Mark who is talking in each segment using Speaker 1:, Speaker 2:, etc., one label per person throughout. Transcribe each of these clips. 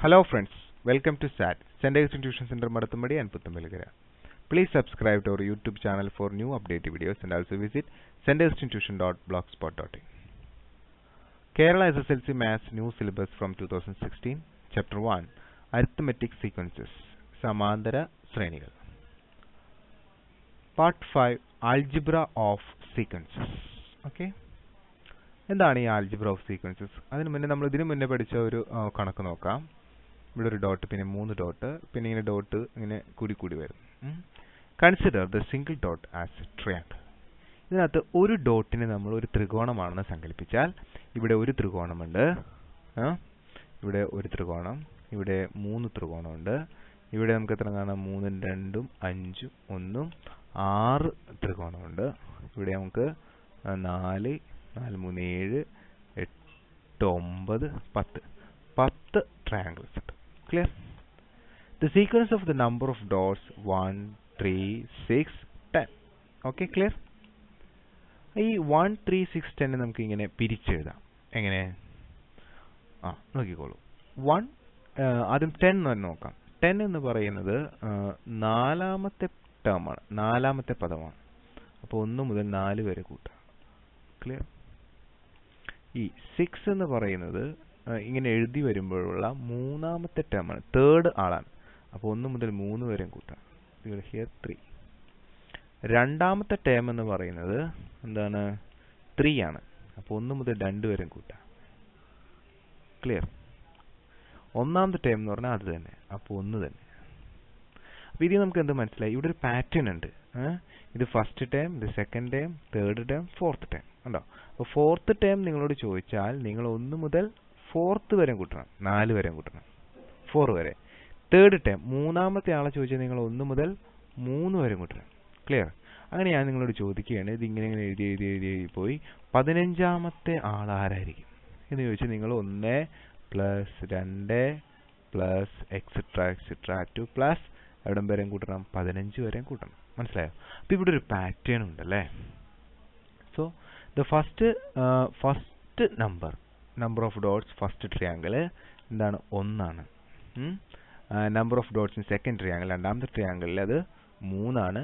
Speaker 1: Hello friends, welcome to SAT, Center Tuition Center Madathumadi and Puthamalagara. Please subscribe to our YouTube channel for new updated videos and also visit centerinstitution.blogspot.in. Kerala SSLC Maths New Syllabus from 2016, Chapter 1, Arithmetic Sequences, Samantara Srenigal. Part 5, Algebra of Sequences. Okay. എന്താണ് ഈ algebra of sequences? അതിന് മുന്നേ നമ്മൾ ഇതിനു മുന്നേ പഠിച്ച ഒരു കണക്ക് നോക്കാം. ഇവിടെ ഒരു ഡോട്ട്, പിന്നെ 3 ഡോട്ട്, പിന്നെ ഇങ്ങനെ ഡോട്ട് ഇങ്ങനെ കൂടി വരും. Consider the single dot as triangle. ഇതിനകത്ത് ഒരു ഡോട്ടിനെ നമ്മൾ ഒരു ത്രികോണമാണെന്ന് സങ്കല്പിച്ചാൽ ഇവിടെ ഒരു ത്രികോണമുണ്ട്, ഇവിടെ ഒരു ത്രികോണം, ഇവിടെ 3 ത്രികോണമുണ്ട്, ഇവിടെ നമുക്ക് എത്ര കാണാം? 3 2 5 1 6 ത്രികോണമുണ്ട്. ഇവിടെ നമുക്ക് 4 4 3 7 8 9 10 triangles ഉണ്ട്. Clear? The sequence of the number of dots 1 3 6 10. Okay, clear? ഈ 1 3 6 10 നമുക്ക് ഇങ്ങനെ പിരിച്ചെഴുതാം. എങ്ങനെ? നോക്കിക്കോളൂ. 1 ആദ്യം 10 എന്ന് നോക്കാം. 10 എന്ന് പറയുന്നത് നാലാമത്തെ ടേമാണ്, നാലാമത്തെ പദമാണ്. അപ്പോൾ 1 മുതൽ 4 വരെ കൂട്ടാം. ക്ലിയർ? ഈ 6 എന്ന് പറയുന്നത് ഇങ്ങനെ എഴുതി വരുമ്പോഴുള്ള മൂന്നാമത്തെ ടേമാണ്, തേർഡ് ആളാണ്. അപ്പോൾ 1 മുതൽ 3 വരെ കൂട്ടാം. ഹിയർ 3. രണ്ടാമത്തെ ടേം എന്ന് പറയുന്നത് എന്താണ്? 3 ആണ്. അപ്പോൾ 1 മുതൽ 2 വരെ കൂട്ടാം. ക്ലിയർ? ഒന്നാമത്തെ ടേം എന്ന് പറഞ്ഞാൽ അത് തന്നെ, അപ്പോൾ 1 തന്നെ. അപ്പോൾ ഇതിൽ നമുക്ക് എന്ത് മനസ്സിലായി? ഇവിടെ ഒരു പാറ്റേൺ ഉണ്ട്. ഇത് ഫസ്റ്റ് ടേം, ഇത് second term, third term, fourth term ഉണ്ടോ? അപ്പോൾ ഫോർത്ത് ടേം നിങ്ങളോട് ചോദിച്ചാൽ നിങ്ങൾ 1 മുതൽ 4th വരെ കൂട്ടണം, 4 വരെ കൂട്ടണം, 4 വരെ. തേർഡ് ടേം മൂന്നാമത്തെ ആളെ ചോദിച്ചാൽ നിങ്ങൾ 1 മുതൽ 3 വരെ കൂട്ടണം. ക്ലിയർ? അങ്ങനെ ഞാൻ നിങ്ങളോട് ചോദിക്കുകയാണ്, ഇത് ഇങ്ങനെ എഴുതി പോയി 15ാമത്തെ ആൾ ആരായിരിക്കും എന്ന് ചോദിച്ചാൽ നിങ്ങൾ 1 + 2 + എക്സെട്രാ ടു പ്ലസ് എവിടം വരെ കൂട്ടണം? 15 വരെ കൂട്ടണം. മനസ്സിലായോ? അപ്പോൾ ഇവിടെ ഒരു പാറ്റേൺ ഉണ്ടല്ലേ. So the first number of dots first triangle എന്താണ്? 1 ആണ്. Number of dots in second triangle, രണ്ടാമത്തെ ട്രയാങ്കിളിൽ അത് 3 ആണ്.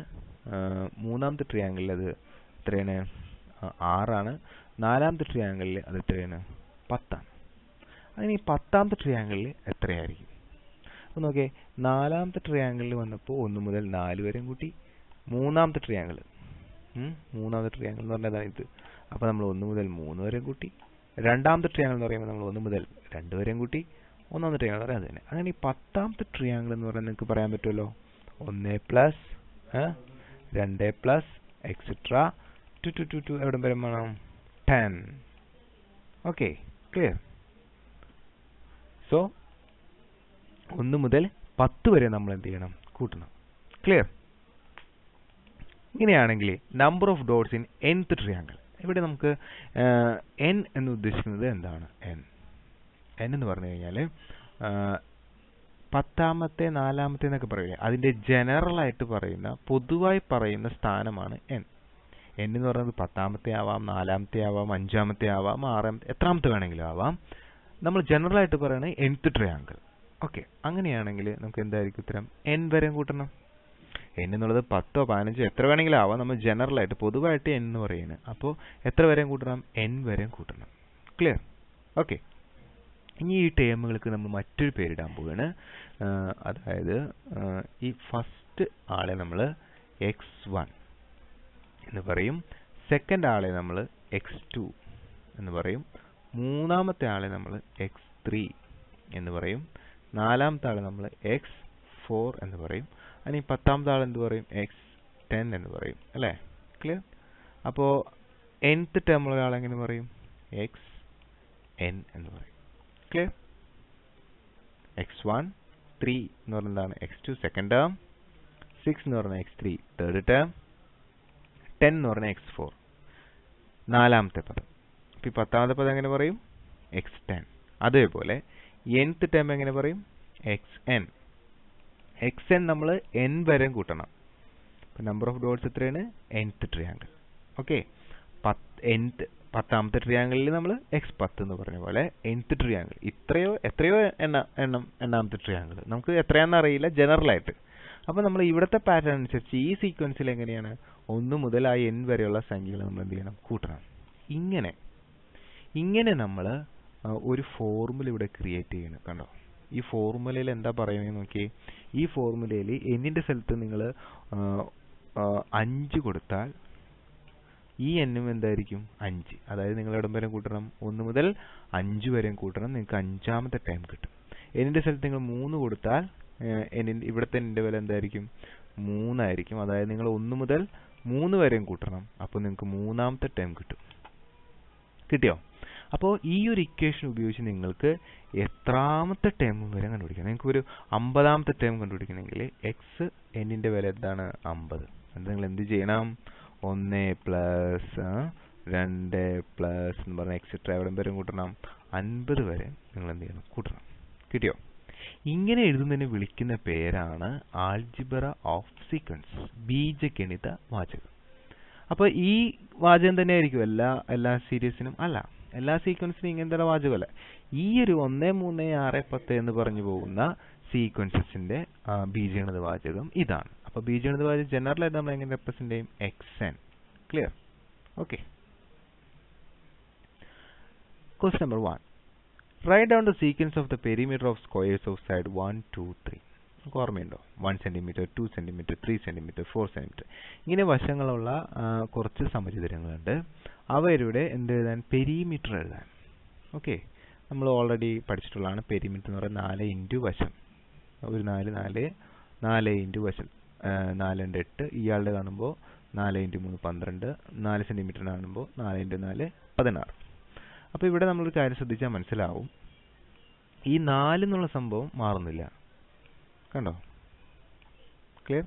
Speaker 1: മൂന്നാമത്തെ ട്രയാങ്കിളിൽ അത് എത്രയാണ്? 6 ആണ്. നാലാമത്തെ ട്രയാങ്കിളിൽ അത് എത്രയാണ്? 10 ആണ്. അങ്ങനെ ഈ 10ാമത്തെ ട്രയാങ്കിളിൽ എത്രയായിരിക്കും? അപ്പോൾ നോക്കിയേ, നാലാമത്തെ ട്രയാങ്കിളിൽ വന്നപ്പോൾ 1 മുതൽ 4 വരെയും കൂട്ടി. മൂന്നാമത്തെ ട്രയാങ്കിൾ എന്ന് പറഞ്ഞാൽ ഇത്. അപ്പോൾ നമ്മൾ 1 മുതൽ 3 വരെയും കൂട്ടി. രണ്ടാമത്തെ ട്രയാങ്കിൾ എന്ന് പറയുമ്പോൾ നമ്മൾ 1 മുതൽ 2 വരെയും കൂട്ടി. ഒന്നാമത്തെ ട്രയാങ്കിൾ എന്ന് പറയുന്നത് അത് തന്നെ. അങ്ങനെ ഈ 10ാമത്തെ ട്രയാങ്കിൾ എന്ന് പറഞ്ഞാൽ നിങ്ങൾക്ക് പറയാൻ പറ്റുമല്ലോ, 1 + 2 + എക്സെട്രാ ടു എവിടെ വരെ വേണം? 10. Okay, clear? സോ 1 മുതൽ 10 വരെ നമ്മൾ എന്ത് ചെയ്യണം? കൂട്ടണം. ക്ലിയർ? ഇങ്ങനെയാണെങ്കിൽ number of dots in nth triangle, ഇവിടെ നമുക്ക് n എന്ന് ഉദ്ദേശിക്കുന്നത് എന്താണ്? n എന്ന് പറഞ്ഞു കഴിഞ്ഞാൽ 10ാമത്തെ 4ാമത്തെ എന്നൊക്കെ പറയില്ലേ, അതിൻ്റെ ജനറൽ ആയിട്ട് പറയുന്ന, പൊതുവായി പറയുന്ന സ്ഥാനമാണ് n. എന്ന് പറയുന്നത് 10ാമത്തെ ആവാം, 4ാമത്തെ ആവാം, 5ാമത്തെ ആവാം, 6ാമത്തെ, എത്രാമത്തെ വേണമെങ്കിലും ആവാം. നമ്മൾ ജനറൽ ആയിട്ട് പറയുന്നത് nth ട്രയാങ്കിൾ. ഓക്കെ, അങ്ങനെയാണെങ്കിൽ നമുക്ക് എന്തായിരിക്കും ഉത്തരം? n വരെ കൂട്ടണം. n എന്നുള്ളത് 10 15 എത്ര വേണമെങ്കിലും ആവാം. നമ്മൾ ജനറൽ ആയിട്ട് പൊതുവായിട്ട് n എന്ന് പറയുന്നത്. അപ്പോൾ എത്ര വരെയും കൂട്ടണം? n വരെയും കൂട്ടണം. ക്ലിയർ? ഓക്കെ. ഇനി ഈ ടേമുകൾക്ക് നമ്മൾ മറ്റൊരു പേരിടാൻ പോവുകയാണ്. അതായത് ഈ ഫസ്റ്റ് ആളെ നമ്മൾ x1 എന്ന് പറയും, സെക്കൻഡ് ആളെ നമ്മൾ x2 എന്ന് പറയും, മൂന്നാമത്തെ ആളെ നമ്മൾ x3 എന്ന് പറയും, നാലാമത്തെ ആളെ നമ്മൾ x4 എന്ന് പറയും, ഇനി 10ാമത്തെ ആൾ എന്ത് പറയും? x10 എന്ന് പറയും. അല്ലേ? ക്ലിയർ? അപ്പോൾ nth ടേമുള്ള ആൾ എങ്ങനെ പറയും? xn എന്ന് പറയും. ക്ലിയർ? x1 3 എന്ന് പറഞ്ഞാൽ എന്താണ്? x2 സെക്കൻഡ് ടേം, 6 എന്ന് പറഞ്ഞാൽ x3 തേർഡ് ടേം, 10 എന്ന് പറഞ്ഞാൽ x4 നാലാമത്തെ പദം. അപ്പോൾ ഈ 10ാമത്തെ പദം എങ്ങനെ പറയും? x10. അതേപോലെ nth ടേം എങ്ങനെ പറയും? xn. xn നമ്മൾ n വരെ കൂട്ടണം. അപ്പോൾ നമ്പർ ഓഫ് ഡോട്ട്സ് എത്രയാണ്? nth triangle. ഓക്കെ, nth 10ാമത്തെ ട്രയാങ്കിളിൽ നമ്മൾ x10 എന്ന് പറഞ്ഞ പോലെ nth ട്രയാങ്കിൾ എത്രയോ എണ്ണാമത്തെ ട്രയാങ്കിൾ നമുക്ക് എത്രയാണെന്ന് അറിയില്ല ജനറൽ ആയിട്ട്. അപ്പോൾ നമ്മൾ ഇവിടുത്തെ പാറ്റേൺ അനുസരിച്ച് ഈ സീക്വൻസിൽ എങ്ങനെയാണ് 1 മുതൽ ആ n വരെയുള്ള സംഖ്യകൾ നമ്മൾ എന്ത് ചെയ്യണം? കൂട്ടണം. ഇങ്ങനെ നമ്മൾ ഒരു ഫോർമുല ഇവിടെ ക്രിയേറ്റ് ചെയ്യണം. കണ്ടോ? ഈ ഫോർമുലയിൽ എന്താ പറയുന്നത് നോക്കിയേ. ഈ ഫോർമുലയിൽ n-ന്റെ സ്ഥലത്ത് നിങ്ങൾ 5 കൊടുത്താൽ ഈ n-ഉം എന്തായിരിക്കും? 5. അതായത് നിങ്ങൾ എവിടം വരെ കൂട്ടണം? 1 മുതൽ 5 വരെയും കൂട്ടണം. നിങ്ങൾക്ക് 5ാമത്തെ ടൈം കിട്ടും. n-ന്റെ സ്ഥലത്ത് നിങ്ങൾ 3 കൊടുത്താൽ ഇവിടുത്തെ n-ന്റെ വില എന്തായിരിക്കും? 3 ആയിരിക്കും. അതായത് നിങ്ങൾ 1 മുതൽ 3 വരെയും കൂട്ടണം. അപ്പോൾ നിങ്ങൾക്ക് 3ാമത്തെ ടൈം കിട്ടും. കിട്ടിയോ? അപ്പോൾ ഈ ഒരു ഇക്വേഷൻ ഉപയോഗിച്ച് നിങ്ങൾക്ക് എത്രാമത്തെ ടേം വരെ കണ്ടുപിടിക്കാം. നിങ്ങൾക്ക് ഒരു 50ാമത്തെ ടേം കണ്ടുപിടിക്കണമെങ്കിൽ x n-ന്റെ വില എന്താണ്? 50. അത് നിങ്ങൾ എന്ത് ചെയ്യണം? 1 പ്ലസ് 2 പ്ലസ് എന്ന് പറഞ്ഞാൽ എക്സെട്ര എവിടം വരെ കൂട്ടണം? 50 വരെ നിങ്ങൾ എന്ത് ചെയ്യണം? കൂട്ടണം. കിട്ടിയോ? ഇങ്ങനെ എഴുതുന്നതിന് വിളിക്കുന്ന പേരാണ് ആൾജിബ്ര ഓഫ് സീക്വൻസ്, ബീജഗണിത വാചകം. അപ്പോൾ ഈ വാചകം തന്നെ ആയിരിക്കും എല്ലാ സീരീസിനും? അല്ല, എല്ലാ സീക്വൻസിനും ഇങ്ങനത്തെ വാചകമല്ല. ഈ ഒരു 1 3 6 10 എന്ന് പറഞ്ഞു പോകുന്ന സീക്വൻസസിന്റെ ബീജഗണിത വാചകം ഇതാണ്. അപ്പോൾ ബീജഗണിത വാചകം ജനറൽ ആയിട്ട് നമ്മൾ എങ്ങനെ റെപ്രസെന്റ് ചെയ്യും? xn. Clear? Okay. Question number 1. Write down the sequence of the perimeter of squares of side 1, 2, 3. നമുക്ക് ഓർമ്മയുണ്ടോ? 1 cm, 2 cm, 3 cm, 4 cm. ഇങ്ങനെ വശങ്ങളുള്ള കുറച്ച് സമചതുരങ്ങളുണ്ട്. അവരുടെ എന്ത് എഴുതാൻ? പെരിമീറ്റർ എഴുതാൻ. ഓക്കെ, നമ്മൾ ഓൾറെഡി പഠിച്ചിട്ടുള്ളതാണ്. പെരിമീറ്റർ എന്ന് പറയുന്നത് 4 ഇൻറ്റു വശം. ഒരു 4 ഇൻറ്റു വശം. 4 × 8. ഇയാളുടെ കാണുമ്പോൾ 4 × 3 12. 4 സെൻറ്റിമീറ്ററിന് കാണുമ്പോൾ 4 × 4 16. അപ്പോൾ ഇവിടെ നമ്മളൊരു കാര്യം ശ്രദ്ധിച്ചാൽ മനസ്സിലാവും, ഈ 4 എന്നുള്ള സംഭവം മാറുന്നില്ല. കണ്ടോ? ക്ലിയർ?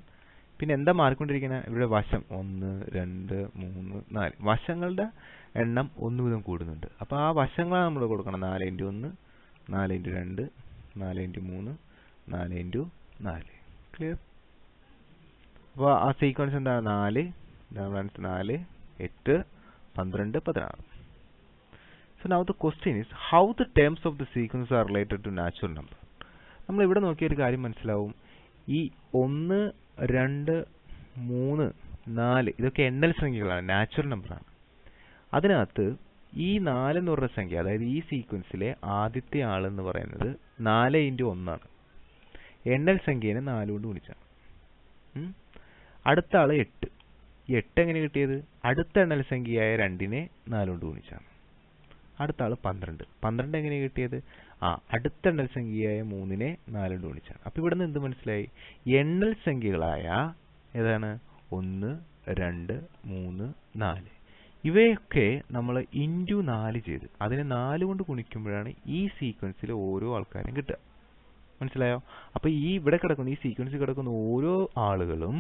Speaker 1: പിന്നെ എന്താ മാറിക്കൊണ്ടിരിക്കുന്നത്? ഇവിടെ വശം 1 2 3 4 വശങ്ങളുടെ എണ്ണം 1 വീതം കൂടുന്നുണ്ട്. അപ്പോൾ ആ വശങ്ങളെ നമ്മൾ കൊടുക്കണം. 4 × 1, 4 × 2, 4 × 3, 4 × 4. ക്ലിയർ? അപ്പോൾ ആ സീക്വൻസ് എന്താണ്? 4 4 8 12 16. So now the question is how the terms of the sequence are related to natural number. നമ്മൾ ഇവിടെ നോക്കിയ ഒരു കാര്യം മനസ്സിലാവും. ഈ 1 2 3 4 ഇതൊക്കെ എണ്ണൽ സംഖ്യകളാണ്, നാച്ചുറൽ നമ്പറാണ്. അതിനകത്ത് ഈ 4 എന്ന് പറയുന്ന സംഖ്യ, അതായത് ഈ സീക്വൻസിലെ ആദ്യത്തെ ആൾ എന്ന് പറയുന്നത് 4 × 1 ആണ്. എണ്ണൽ സംഖ്യേനെ 4 കൊണ്ട് ഗുണിച്ചാണ്. അടുത്ത ആൾ 8. 8 എങ്ങനെ കിട്ടിയത്? അടുത്ത എണ്ണൽ സംഖ്യയായ 2നെ 4 കൊണ്ട് ഗുണിച്ചാണ്. അടുത്ത ആൾ 12. 12 എങ്ങനെ കിട്ടിയത്? അടുത്ത എണ്ണൽ സംഖ്യയായ 3നെ 4 കൊണ്ട് ഗുണിച്ചാണ്. അപ്പോൾ ഇവിടെ നിന്ന് എന്ത് മനസ്സിലായി? എണ്ണൽ സംഖ്യകളായ ഏതാണ്? 1 2 3 4 ഇവയൊക്കെ നമ്മൾ ഇൻറ്റു 4 ചെയ്ത് അതിനെ 4 കൊണ്ട് ഗുണിക്കുമ്പോഴാണ് ഈ സീക്വൻസിലെ ഓരോ ആൾക്കാരും കിട്ടുക. മനസ്സിലായോ? അപ്പോൾ ഈ ഇവിടെ കിടക്കുന്ന ഈ സീക്വൻസിൽ കിടക്കുന്ന ഓരോ ആളുകളും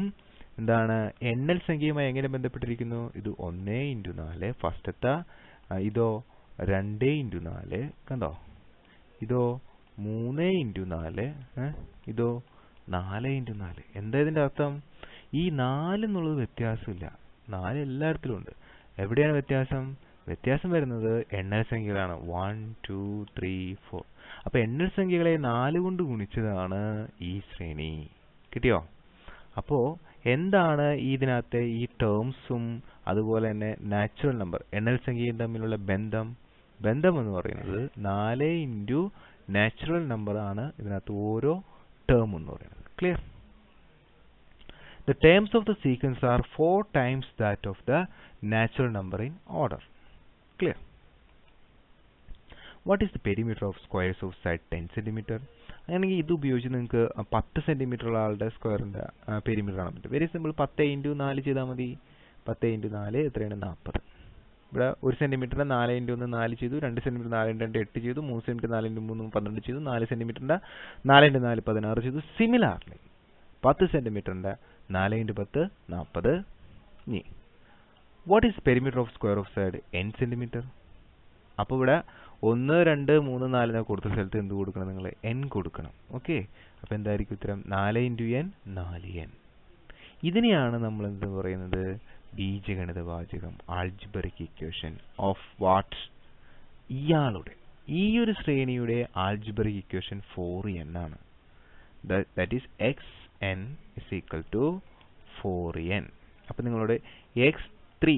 Speaker 1: എന്താണ്? എണ്ണൽ സംഖ്യയുമായി എങ്ങനെ ബന്ധപ്പെട്ടിരിക്കുന്നു? ഇത് 1 × 4 ഫസ്റ്റത്തെ, ഇതോ 2 × 4, കണ്ടോ? ഇതോ 3 × 4, ഇതോ 4 × 4. എന്താ ഇതിൻ്റെ അർത്ഥം? ഈ 4 എന്നുള്ളത് വ്യത്യാസമില്ല. 4 എല്ലായിടത്തിലും ഉണ്ട്. എവിടെയാണ് വ്യത്യാസം? വ്യത്യാസം വരുന്നത് എണ്ണൽ സംഖ്യകളാണ്. 1 2 3 4. അപ്പോൾ എണ്ണൽ സംഖ്യകളെ 4 കൊണ്ട് ഗുണിച്ചതാണ് ഈ ശ്രേണി. കിട്ടിയോ? അപ്പോൾ എന്താണ് ഇതിനകത്തെ ഈ ടേംസും അതുപോലെ തന്നെ നാച്ചുറൽ നമ്പർ എണ്ണൽ സംഖ്യയും തമ്മിലുള്ള ബന്ധം എന്ന് പറയുന്നത് 4 ഇൻറ്റു നാച്ചുറൽ നമ്പർ ആണ് ഇതിനകത്ത് ഓരോ ടേം എന്ന് പറയുന്നത്. Clear? The terms of the sequence are 4 times that of the natural number in order. Clear? What is the perimeter of squares of side 10 cm? അങ്ങനെയെങ്കിൽ ഇത് ഉപയോഗിച്ച് നിങ്ങൾക്ക് 10 സെൻറ്റിമീറ്റർ ഉള്ള ആളുടെ സ്ക്വയറിൻ്റെ പെരിമീറ്റർ കാണാൻ പറ്റും. Very simple. 10 × 4 ചെയ്താൽ മതി. 10 × 4 എത്രയാണ്? 40. ഇവിടെ 1 സെൻറ്റിമീറ്ററിൻ്റെ 4 × 1 4 ചെയ്തു. 2 സെൻറ്റിമീറ്റർ 4 × 2 8 ചെയ്തു. 3 സെൻറ്റിമീറ്റർ 4 × 3 12 ചെയ്തു. 4 സെൻറ്റിമീറ്ററിൻ്റെ 4 × 4 16 ചെയ്തു. സിമിലാർലി 10 സെൻറ്റിമീറ്ററിൻ്റെ 4 × 10 40. ഇനി what is perimeter of square of side n centimetre? അപ്പോൾ ഇവിടെ 1 2 3 4 എന്നൊക്കെ കൊടുത്ത സ്ഥലത്ത് എന്ത് കൊടുക്കണം? നിങ്ങൾ n കൊടുക്കണം. ഓക്കെ, അപ്പോൾ എന്തായിരിക്കും ഉത്തരം? 4 × n 4n. ഇതിനെയാണ് നമ്മൾ എന്ത് പറയുന്നത്? ബീജഗണിതവാചകം ആൾജിബ്രിക് ഇക്വേഷൻ ഓഫ് വാട്ട്? ഇയാളുടെ ഈ ഒരു ശ്രേണിയുടെ ആൾജിബ്രിക് ഇക്വേഷൻ 4n ആണ്. That is xn is equal to 4n. അപ്പോൾ നിങ്ങളുടെ x3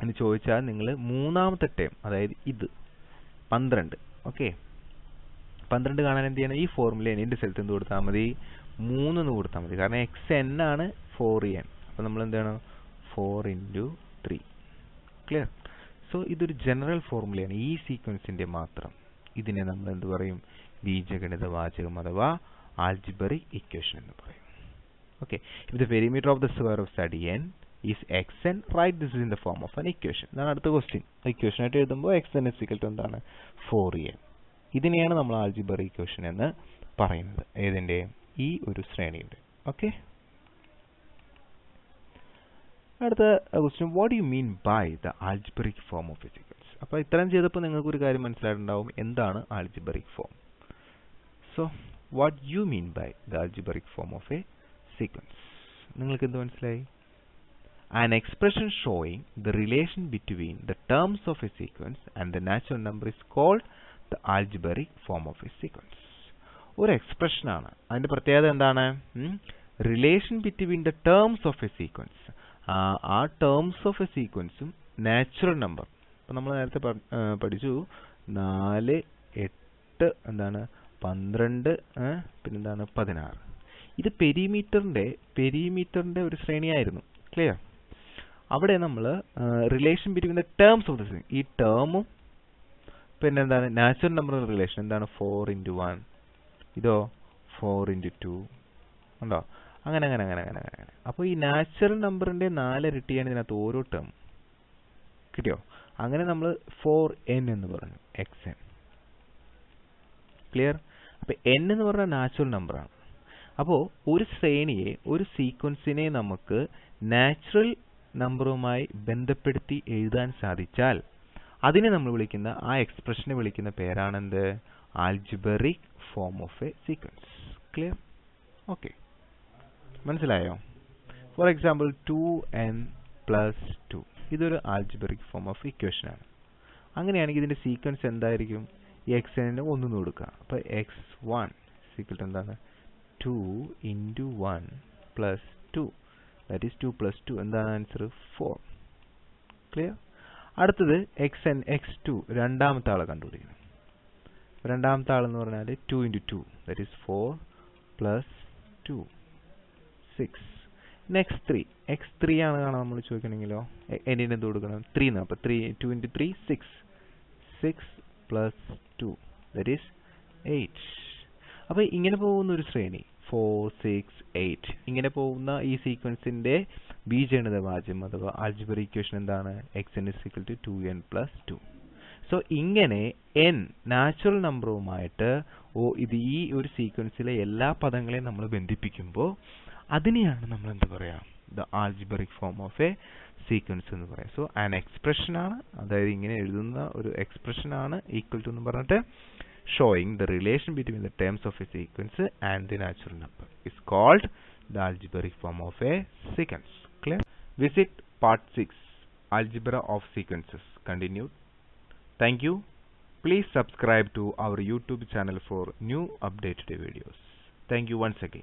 Speaker 1: എന്ന് ചോദിച്ചാൽ നിങ്ങൾ മൂന്നാമത്തെ ടേം, അതായത് ഇത് 12. ഓക്കെ, 12 കാണാൻ എന്ത് ചെയ്യണം? ഈ ഫോർമുല ഇതിൻ്റെ സ്ഥലത്ത് എന്ത് കൊടുത്താൽ മതി? 3 എന്ന് കൊടുത്താൽ മതി. കാരണം xn ആണ് 4n. അപ്പോൾ നമ്മൾ എന്ത് ചെയ്യണം? 4 into 3. ക്ലിയർ? സോ ഇതൊരു ജനറൽ ഫോർമുലയാണ്, ഈ സീക്വൻസിൻ്റെ മാത്രം. ഇതിനെ നമ്മൾ എന്ത് പറയും? ബീജഗണിതവാചകം അഥവാ ആൾജിബ്രിക് ഇക്വേഷൻ എന്ന് പറയും. Okay, if the perimeter of the sphere of study n is xn, write this in the form of an equation. ഇതാണ് അടുത്ത ക്വസ്റ്റ്യൻ. ഇക്വേഷൻ ആയിട്ട് എഴുതുമ്പോൾ xn is equal to എന്താണ്? 4n. ഇതിനെയാണ് നമ്മൾ ആൾജിബ്രിക് ഇക്വേഷൻ എന്ന് പറയുന്നത്. ഏതിൻ്റെ? ഈ ഒരു ശ്രേണിയുടെ. ഓക്കെ, അടുത്ത question, what do you mean by the algebraic form of a sequence? അപ്പോൾ ഇത്രയും ചെയ്തപ്പോൾ നിങ്ങൾക്ക് ഒരു കാര്യം മനസ്സിലായിട്ടുണ്ടാവും, എന്താണ് algebraic form. So what you mean by the algebraic form of a sequence? നിങ്ങൾക്ക് എന്ത് മനസ്സിലായി? An expression showing the relation between the terms of a sequence and the natural number is called the algebraic form of a sequence. ഒരു expression ആണ്, അതിന്റെ പ്രത്യേകത എന്താണ്? Relation between the terms of a sequence. ആ terms of a സീക്വൻസും natural number. അപ്പോൾ നമ്മൾ നേരത്തെ പഠിച്ചു 4, 8 എന്താണ് 12 പിന്നെന്താണ് 16. ഇത് പെരിമീറ്ററിന്റെ ഒരു ശ്രേണിയായിരുന്നു. ക്ലിയർ? അവിടെ നമ്മൾ relation between the terms of the sequence, ഈ ടേമും പിന്നെന്താണ് നാച്ചുറൽ നമ്പർ റിലേഷൻ എന്താണ്? 4 into 1. ഇതോ 4 into 2. ഉണ്ടോ? അങ്ങനെ. അപ്പോൾ ഈ നാച്ചുറൽ നമ്പറിന്റെ 4 ഇരട്ടിയാണ് ഇതിനകത്ത് ഓരോ ടേം. കിട്ടിയോ? അങ്ങനെ നമ്മൾ 4n എന്ന് പറഞ്ഞു, xn. ക്ലിയർ? അപ്പോൾ n എന്ന് പറഞ്ഞാൽ നാച്ചുറൽ നമ്പറാണ്. അപ്പോൾ ഒരു ശ്രേണിയെ, ഒരു സീക്വൻസിനെ നമുക്ക് നാച്ചുറൽ നമ്പറുമായി ബന്ധപ്പെടുത്തി എഴുതാൻ സാധിച്ചാൽ അതിനെ നമ്മൾ വിളിക്കുന്ന, ആ എക്സ്പ്രഷനെ വിളിക്കുന്ന പേരാണെന്ത്? Algebraic form of a sequence. Clear? Okay, മനസ്സിലായോ? ഫോർ എക്സാമ്പിൾ 2n + 2 ഇതൊരു ആൾജിബ്രിക് ഫോം ഓഫ് ഇക്വേഷൻ ആണ്. അങ്ങനെയാണെങ്കിൽ ഇതിന്റെ സീക്വൻസ് എന്തായിരിക്കും? xn ന് 1 എന്ന് കൊടുക്കുക. അപ്പോൾ x1 = എന്താണ്? 2 into 1 plus 2. That is 2 plus 2. എന്താണ് ആൻസർ? 4. ക്ലിയർ? അടുത്തത് xn, x2 രണ്ടാമത്തെ ആളെ കണ്ടുപിടിക്കണം. രണ്ടാമത്തെ ആളെന്ന് പറഞ്ഞാൽ 2 into 2. That is 4 plus 2, 6. x3. x3 ആണ് കാണാൻ നമ്മൾ ചോദിക്കണമെങ്കിലോ എന്നിന് എന്ത് കൊടുക്കണം? 3 എന്ന്. അപ്പോൾ 2 into 3, 6. 6 plus 2. That is 8. അപ്പോൾ ഇങ്ങനെ പോകുന്ന ഒരു ശ്രേണി 4, 6, 8 ഇങ്ങനെ പോകുന്ന ഈ സീക്വൻസിന്റെ ബീജഗണിതവാചകം അഥവാ ആൾജിബ്രിക് ഇക്വേഷൻ എന്താണ്? xn is equal to 2n plus 2. So ഇങ്ങനെ n നാച്ചുറൽ നമ്പറുമായിട്ട് ഇത് ഈ ഒരു സീക്വൻസിലെ എല്ലാ പദങ്ങളെയും നമ്മൾ ബന്ധിപ്പിക്കുമ്പോൾ അതിനെയാണ് നമ്മൾ എന്ത് പറയാ? The algebraic form of a sequence എന്ന് പറയാം. സോ ആൻ എക്സ്പ്രഷൻ ആണ്, അതായത് ഇങ്ങനെ എഴുതുന്ന ഒരു എക്സ്പ്രഷൻ ആണ് ഈക്വൽ ടു എന്ന് പറഞ്ഞിട്ട് showing the relation between the terms of a sequence and the natural number is called the algebraic form of a sequence. Clear? Visit part 6, Algebra of Sequences, continued. Thank you. Please subscribe to our YouTube channel for new updated videos. Thank you once again.